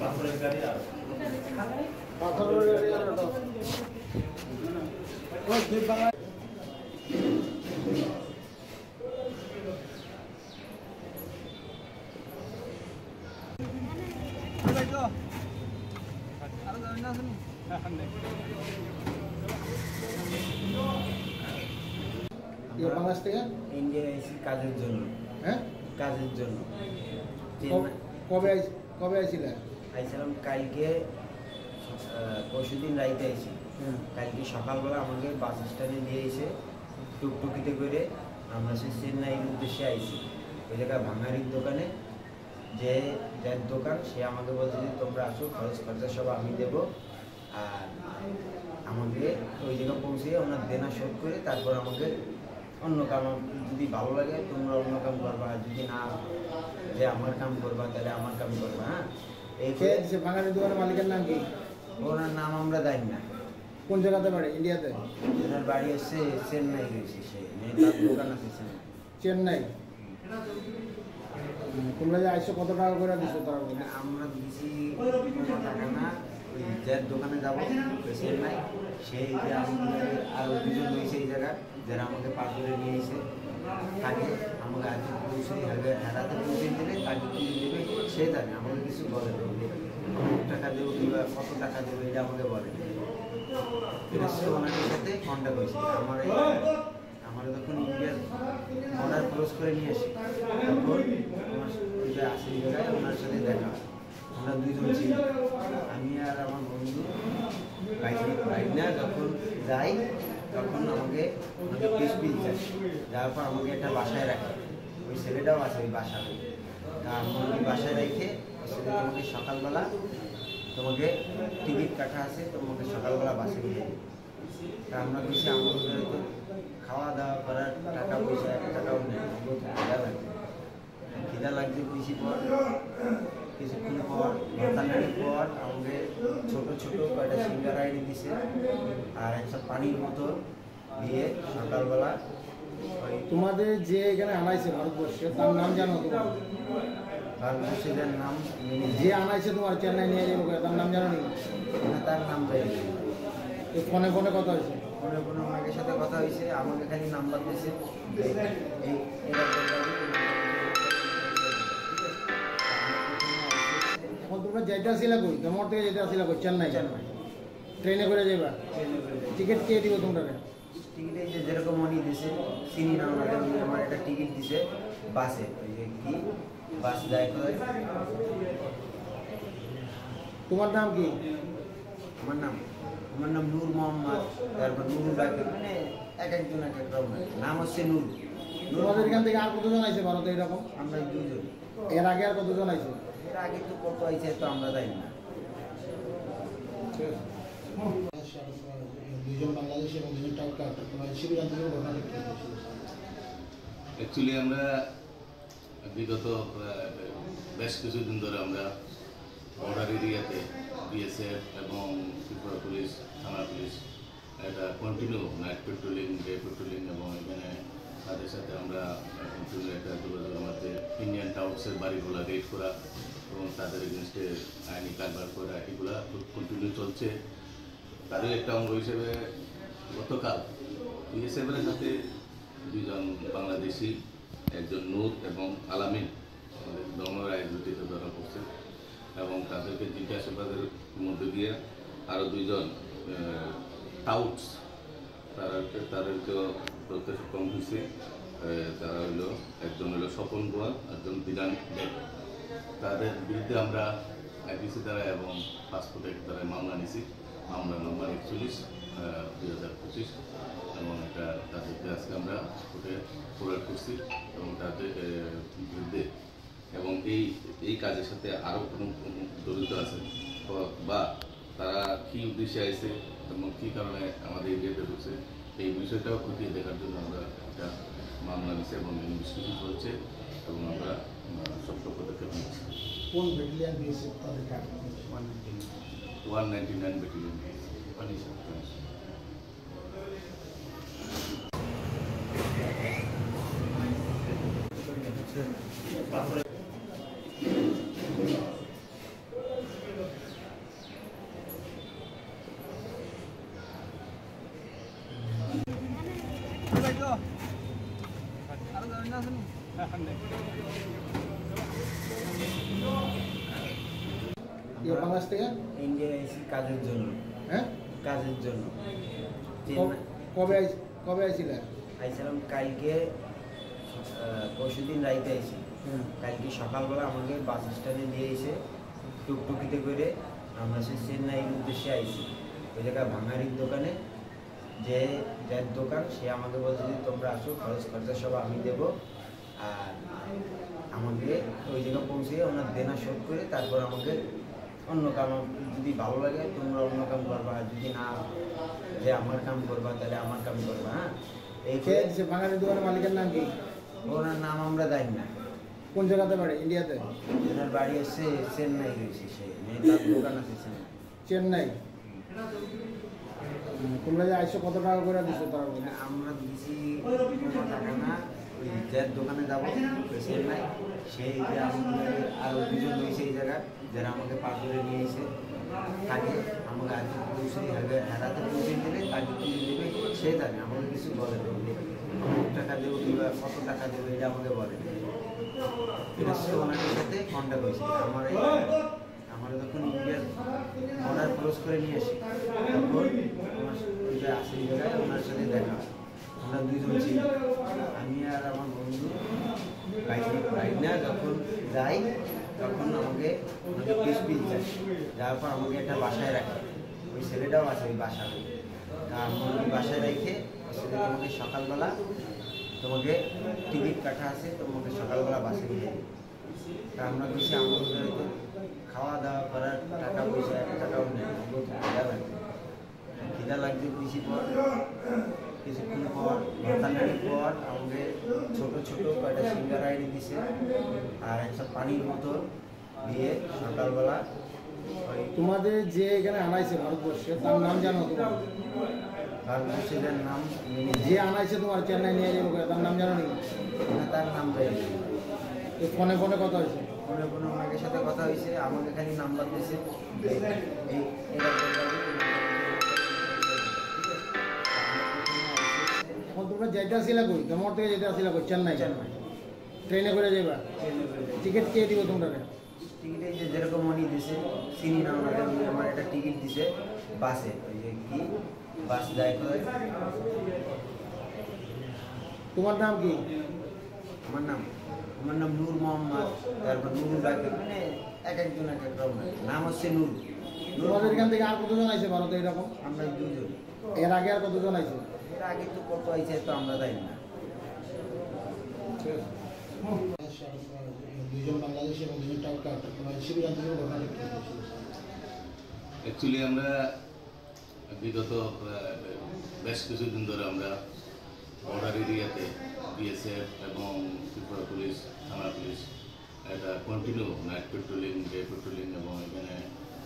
পাথরের গাড়ি আর পাথরের গাড়ি আর ওটা ও দুই বাংলা বাংলাদেশ থেকে ইন্ডিয়া এসেছি কাজের জন্য। হ্যাঁ, কাজের জন্য। কবে আইছিলেন? আইছিলাম কালকে, পরশুদিন রাইতে আইছি। কালকে সকালবেলা আমাকে বাস স্ট্যান্ডে নিয়ে এসে টুকটুকিতে করে আমরা সেই চেন্নাইয়ের উদ্দেশ্যে আইছি। ওই জায়গায় ভাঙারির দোকানে যে যার দোকান সে আমাকে বলছে যে তোমরা আসো, খরচ খরচা সব আমি দেবো, আর আমাকে ওই জায়গায় পৌঁছে ওনার দেনা শোধ করে তারপর আমাকে অন্য কাম, যদি ভালো লাগে তোমরা অন্য কাম করবা, যদি না যে আমার কাম করবা তাহলে আমার কাম করবা। হ্যাঁ, এই ভাঙারির দোকানের মালিকের নাম কি? ওনার নাম আমরা জানি না। কোন জায়গাতে বাড়ি? ইন্ডিয়াতে? ওনার বাড়ি হচ্ছে চেন্নাই রয়েছে, সে তার দোকান আছে চেন্নাই। তোমরা যে আইসো কত টাকা করে দিছো তারা? আমরা দিছি কোনো টাকা না, ওই যার দোকানে যাবো চেন্নাই সেই যে আমাদের আরও দুজন রয়েছে এই জায়গায় যারা আমাকে পার করে নিয়ে এসে থাকে, আমাকে আজকে পৌঁছে হারাতে পৌঁছে দিলে তাকে কী দেবে সে জানে, আমাকে কিছু বলে দেবে, কত টাকা দেবো কিংবা কত টাকা দেবে এটা আমাকে বলে। ওনাদের সাথে কন্ট্যাক্ট হয়েছে। আমরা যখন ইন্ডিয়ার বর্ডার ক্রস করে নিয়ে আসি তখন ওইটা আসি জায়গায় ওনার সাথে দেখা হয়। আমরা দুইজন ছিল, আমি আর আমার বন্ধু বাইক না যখন যাই তখন আমাকে পিস যায়, যাওয়ার পর আমাকে একটা বাসায় রাখে, ওই ছেলেটাও আছে ওই বাসায়, আমাকে বাসায় রেখে ওই ছেলে তোমাকে সকালবেলা তোমাকে টিকিট কাটা আছে, তোমাকে সকালবেলা বাসে নিয়ে যাবে। তা আমরা কিছু আমাদের তো খাওয়া দাওয়া করার টাকা পয়সা এক টাকাও নেই, খিদা লাগছে, খিদা লাগছে বেশি পর কিছুক্ষণ পর ঘন্টাখানিক পর আমাকে ছোটো ছোটো কয়টা সিঙ্গারা এনে দিছে আর একটা পানির বোতল দিয়ে সকালবেলা। তোমাদের যে এখানে আনাইছে ভারতবর্ষে তার নাম জানো? তোমার ভারতবর্ষের নাম যে আনাইছে তোমার চেন্নাই নিয়ে যাবো তার নাম জানো নি? তার নাম যাই ফোনে ফোনে কথা হয়েছে, ফোনে ফোনে মায়ের সাথে কথা হয়েছে, আমাকে খালি নাম্বার দিয়েছে এখন তোমরা যেতে আসিলা কই? জমর থেকে যেতে আসিলা কই? চেন্নাই। ট্রেনে করে যাবা? টিকিট কে দিব তোমরা? টিকিটে যে যেরকম মানি দিছে চিনি না, আমার একটা টিকিট দিছে বাসে, ওই যে কি বাস যায়। তোমার নাম কি? আমার নাম নূর মোহাম্মদ, তারপর নুরুল বাকির, মানে এক একজন এক এক রকম নাম হচ্ছে নূর। তোমাদের এখান থেকে আর কতজন আইছে ভারতে এরকম? আমরা দুজন। এর আগে আর কতজন আইছে? এর আগে তো কত আইছে তো আমরা জানি না। দুজন বাংলাদেশি এবং দুজন টাকা অ্যাকচুয়ালি আমরা বিগত বেশ কিছুদিন ধরে আমরা বর্ডার এরিয়াতে বিএসএফ এবং ত্রিপুরা পুলিশ, থানা পুলিশ এটা continue night patrolling, day patrolling এবং এখানে তাদের সাথে আমরা কন্টিনিউ একটা যোগাযোগের মধ্যে ইন্ডিয়ান টাউটসের বাড়িগুলো রেড করা এবং তাদের এগেনস্টে আইনি কারবার করা, এগুলা কন্টিনিউ চলছে। তারই একটা অঙ্গ হিসেবে গতকাল বিএসএফের সাথে দুজন বাংলাদেশি, একজন নূর এবং আলামিন আমাদের দমনর আইডেন্টিতে ধরা পড়ছে এবং তাদেরকে জিজ্ঞাসাবাদের মধ্যে দিয়ে আরও দুইজন টাউটস তাদেরকেও ধরতে সক্ষম হয়েছে। তারা হইল একজন হইল স্বপন গোয়াল, একজন বিধান দেব। তাদের বিরুদ্ধে আমরা আইপিসি দ্বারা এবং পাসপোর্ট অ্যাক্ট দ্বারা মামলা নিয়েছি, মামলা নম্বর 41/2025 এবং এটা তাদেরকে আজকে আমরা কোর্টে ফরওয়ার্ড করছি এবং তাদের বিরুদ্ধে এবং এই কাজের সাথে আরও কোনো জড়িত আছে বা তারা কী উদ্দেশ্যে আসছে এবং কী কারণে আমাদের এরিয়াতে ঢুকছে এই বিষয়টাও খতিয়ে দেখার জন্য আমরা একটা মামলা নিচ্ছি এবং ইনভেস্টিগেশন চলছে এবং আমরা সব পদক্ষেপ নিচ্ছি। কোন ব্যাটালিয়ন দিয়েছে তাদের? 199 ব্যাটালিয়ন পাথরের বাংলাদেশ থেকে ইন্ডিয়া এসেছি কাজের জন্য। হ্যাঁ কাজের জন্য কবে আইছিলে? আইছিলাম কালকে, পরশুদিন রাইতে আইছি। কালকে সকালবেলা আমাকে বাস স্ট্যান্ডে নিয়ে এসে টুকটুকিতে করে আমরা সে চেন্নাইয়ের উদ্দেশ্যে আইছি। ওই জায়গায় ভাঙারির দোকানে যে যার দোকান, সে আমাকে বলছে যে তোমরা আসো, খরচ খরচা সব আমি দেবো, আর আমাকে ওই জায়গায় পৌঁছে ওনার দেনা শোধ করে তারপর আমাকে অন্য কাম, যদি ভালো লাগে তোমরা অন্য কাম করবা, আর যদি না যে আমার কাম করবা তাহলে আমার কাম করবা। হ্যাঁ, এই ভাঙারির দোকানের মালিকের নাম কি? ওনার নাম আমরা জানি না। কোন জায়গাতে বাড়ি? ইন্ডিয়াতে? ওনার বাড়ি হচ্ছে চেন্নাই রয়েছে, সে তার দোকান আছে চেন্নাই। চেন্নাই। তোমরা যে আইসো কত টাকা করে দিছো তার? আমরা দিছি কোনো টাকা না, ওই যার দোকানে যাবো চেন্নাই, সেই যে আমাদের আরও দুজন রয়েছে এই জায়গায়, যারা আমাকে পার করে নিয়ে এসে থাকে, আমাকে আগে পৌঁছে হারাতে পৌঁছে দিলে তাকে কি দেবে সে জানে, আমাকে কিছু বলে দেবে, টাকা দেবো কিংবা কত টাকা দেবে এটা আমাকে বলে। এটা সে ওনাদের সাথে কন্ট্যাক্ট হয়েছে। আমার যখন ইন্ডিয়ার বর্ডার ক্রস করে নিয়ে আসি, তখন আমার ওই যে আসেন জায়গায় ওনার সাথে দেখা হয়। আমরা দুজন ছিল, আমি আর আমার বন্ধু বাইক না যখন যাই, তখন আমাকে পিস যায়, যাওয়ার পর আমাকে একটা বাসায় রাখে। ওই ছেলেটাও আছে ওই বাসায়, আমার ওই বাসায় রেখে ছেলে তোমাকে সকালবেলা তোমাকে টিকিট কাটা আছে, তোমাকে সকালবেলা বাসে নিয়ে যাবে। তা আমরা কিছু আমাদের খাওয়া দাওয়া করার টাকা পয়সা এক টাকাও নেই, খিদা লাগবে। খিদা লাগবে বেশি পর কিছুক্ষণ পর ঘন্টাখানিক পর আমাকে ছোটো ছোটো কয়েকটা সিঙ্গারা এনে দিছে আর একটা পানির বোতল দিয়ে সকালবেলা। তোমাদের যে এখানে আনাইছে ভারতবর্ষে, তার নাম জানো তোমার? ভারতবর্ষের নাম যে আনাইছে তোমার চেন্নাই নিয়ে যাবো, তার নাম জানো নাকি? তার নাম জানি। ফোনে ফোনে কথা হয়েছে? ফোনে ফোনে ওনাদের সাথে কথা হয়েছে, আমাকে খালি নাম্বার দিয়েছে, এই এখন তোমরা যেতে আসিলা কই? তোমার থেকে যেতে আসিলা কই? চেন্নাই। চেন্নাই ট্রেনে করে যাবা? টিকিট কে দিব তোমরা? টিকিটে যে যেরকম উনি দিছে চিনি না, ওনাদের আমার একটা টিকিট দিছে বাসে, ওই যে কি বাস যায় করে। তোমার নাম কি? আমার নাম নূর মোহাম্মদ, তারপর নুরুল ডাকে, মানে এক একজন এক এক রকম নাম হচ্ছে নূর। তোমাদের এখান থেকে আর কতজন আইছে ভারতে এরকম? আমরা দুজন। এর আগে আর কতজন আইছে? এর আগে তো কত আইছে তো আমরা জানি না। দুজন বাংলাদেশি এবং দুজন টাকা অ্যাকচুয়ালি আমরা বিগত বেশ কিছুদিন ধরে আমরা বর্ডার এরিয়াতে বিএসএফ এবং ত্রিপুরা পুলিশ, থানা পুলিশ একটা continue night patrolling, day patrolling, এবং এখানে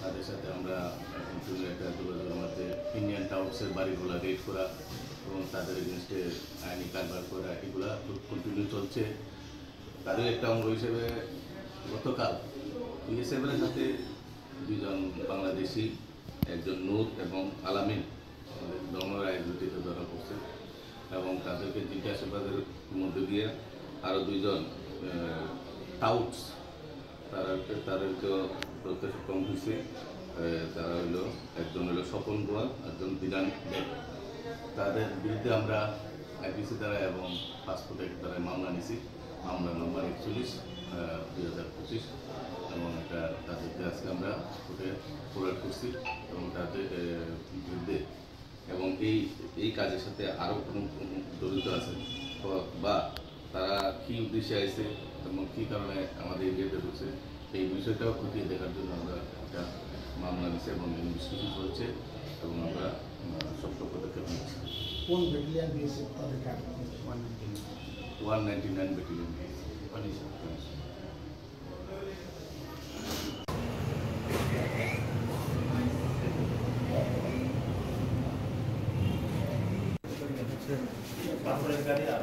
তাদের সাথে আমরা কন্টিনিউ একটা যোগাযোগের মধ্যে ইন্ডিয়ান টাউটসের বাড়িগুলো রেড করা এবং তাদের এগেনস্টে আইনি কারবার করা, এগুলো কন্টিনিউ চলছে। তাদের একটা অঙ্গ হিসেবে গতকাল বিএসএফের সাথে দুজন বাংলাদেশি, একজন নূর এবং আলামিন, আমাদের দমরা এক্সিকিউটিভে ধরা পড়ছে এবং তাদেরকে জিজ্ঞাসাবাদের মধ্যে দিয়ে আরও দুইজন টাউটস তাদেরকেও ধরতে সক্ষম হয়েছে। তারা হইল, একজন হইল স্বপন গোয়াল, একজন বিধান দেব। তাদের বিরুদ্ধে আমরা আইপিসি দ্বারা এবং পাসপোর্ট অ্যাক্ট দ্বারা মামলা নিয়েছি। মামলা নম্বর 41/2025 এবং এটা তাদেরকে আজকে আমরা কোর্টে ফরওয়ার্ড করছি এবং তাদের বিরুদ্ধে এবং এই কাজের সাথে আরও কোনো জড়িত আছে বা তারা কী উদ্দেশ্যে আসছে এবং কী কারণে আমাদের এরিয়াতে ঢুকছে, এই বিষয়টাও খতিয়ে দেখার জন্য আমরা একটা মামলা নিচ্ছি এবং ইনভেস্টিগেশন চলছে এবং আমরা শক্ত পদক্ষেপ নিচ্ছি। কোন ব্যাটালিয়ান বিএসএফ তাদেরকে আটক করেছে? 199 ব্যাটালিয়ন। পাথরের গাড়ি আর